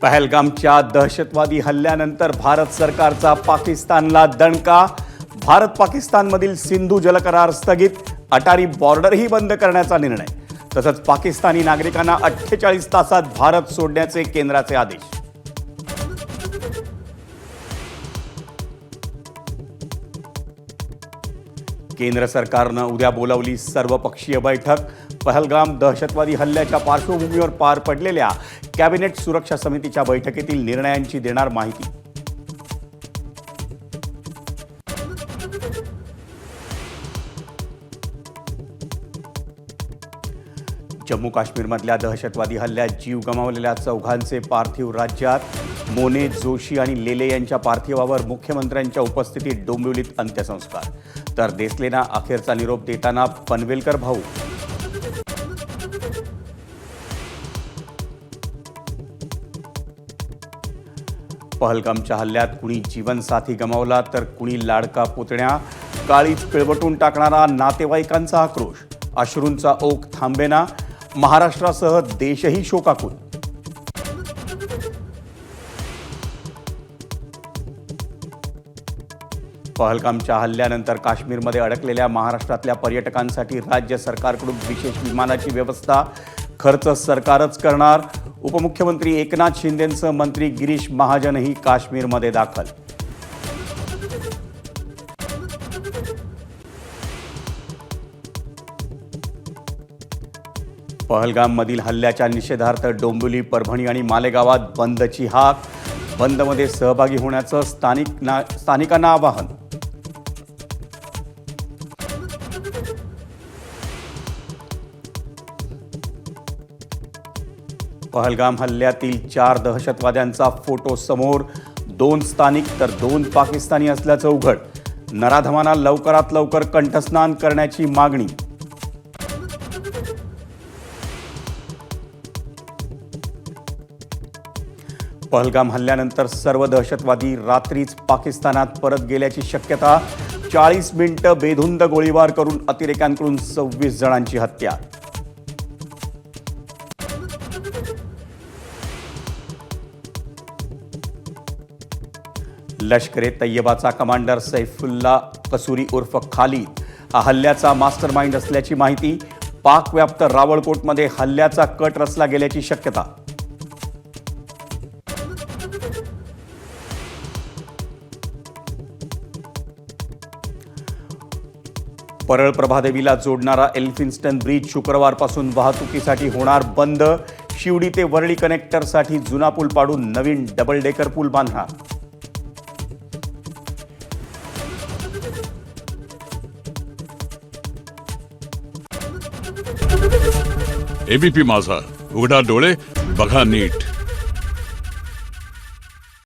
पहलगामच्या दहशतवादी हल्ल्यानंतर भारत सरकारचा पाकिस्तानला दणका. भारत पाकिस्तानमधील सिंधू जलकरार स्थगित, अटारी बॉर्डरही बंद करण्याचा निर्णय. तसंच पाकिस्तानी नागरिकांना 48 तासात भारत सोडण्याचे केंद्राचे आदेश. केंद्र सरकारनं उद्या बोलावली सर्वपक्षीय बैठक. पहलगाम दहशतवादी हल्ल्याच्या पार्श्वभूमीवर पार पडलेल्या कॅबिनेट सुरक्षा समितीच्या बैठकीतील निर्णयांची देणार माहिती. जम्मू काश्मीरमधल्या दहशतवादी हल्ल्यात जीव गमावलेल्या चौघांचे पार्थिव राज्यात. मोने, जोशी आणि लेले यांच्या पार्थिवावर मुख्यमंत्र्यांच्या उपस्थितीत डोंबिवलीत अंत्यसंस्कार. तर देसलेंना अखेरचा निरोप देताना पनवेलकर भाऊ. पहलगामच्या हल्ल्यात कुणी जीवनसाथी गमावला तर कुणी लाडका पुतण्या. काळीच पिळवटून टाकणारा नातेवाईकांचा आक्रोश. अश्रूंचा ओघ थांबेना. महाराष्ट्रासह देशही शोकाकुल. पहलगामच्या हल्ल्यानंतर काश्मीरमध्ये अडकलेल्या महाराष्ट्रातल्या पर्यटकांसाठी राज्य सरकारकडून विशेष विमानाची व्यवस्था. खर्च सरकारच करणार. उपमुख्यमंत्री एकनाथ शिंदेंसह मंत्री गिरीश महाजनही काश्मीरमध्ये दाखल. पहलगाममधील हल्ल्याच्या निषेधार्थ डोंबिवली, परभणी आणि मालेगावात बंदची हाक. बंदमध्ये सहभागी होण्याचं स्थानिकांना आवाहन. पहलगाम हल्ल्यातील 4 दहशतवाद्यांचा फोटो समोर. 2 स्थानिक तर 2 पाकिस्तानी असल्याचं उघड. नराधमांना लवकरात लवकर कंठस्नान करण्याची मागणी. पहलगाम हल्ल्यानंतर सर्व दहशतवादी रात्रीच पाकिस्तानात परत गेल्याची शक्यता. 40 मिनिटं बेधुंद गोळीबार करून अतिरेक्यांकडून 26 जणांची हत्या. लष्कर ए तय्यबाचा कमांडर सैफुल्ला कसूरी उर्फ खालिद हा हल्ल्याचा मास्टरमाइंड असल्याची माहिती. पाकव्याप्त रावळकोटमध्ये हल्ल्याचा कट रचला गेल्याची शक्यता. परळ प्रभादेवीला जोडणारा एल्फिन्स्टन ब्रिज शुक्रवारपासून वाहतुकीसाठी होणार बंद. शिवडी ते वरळी कनेक्टरसाठी जुना पूल पाडून नवीन डबल डेकर पूल बांधणार. एबीपी माझा, उघडा डोळे बघा नीट.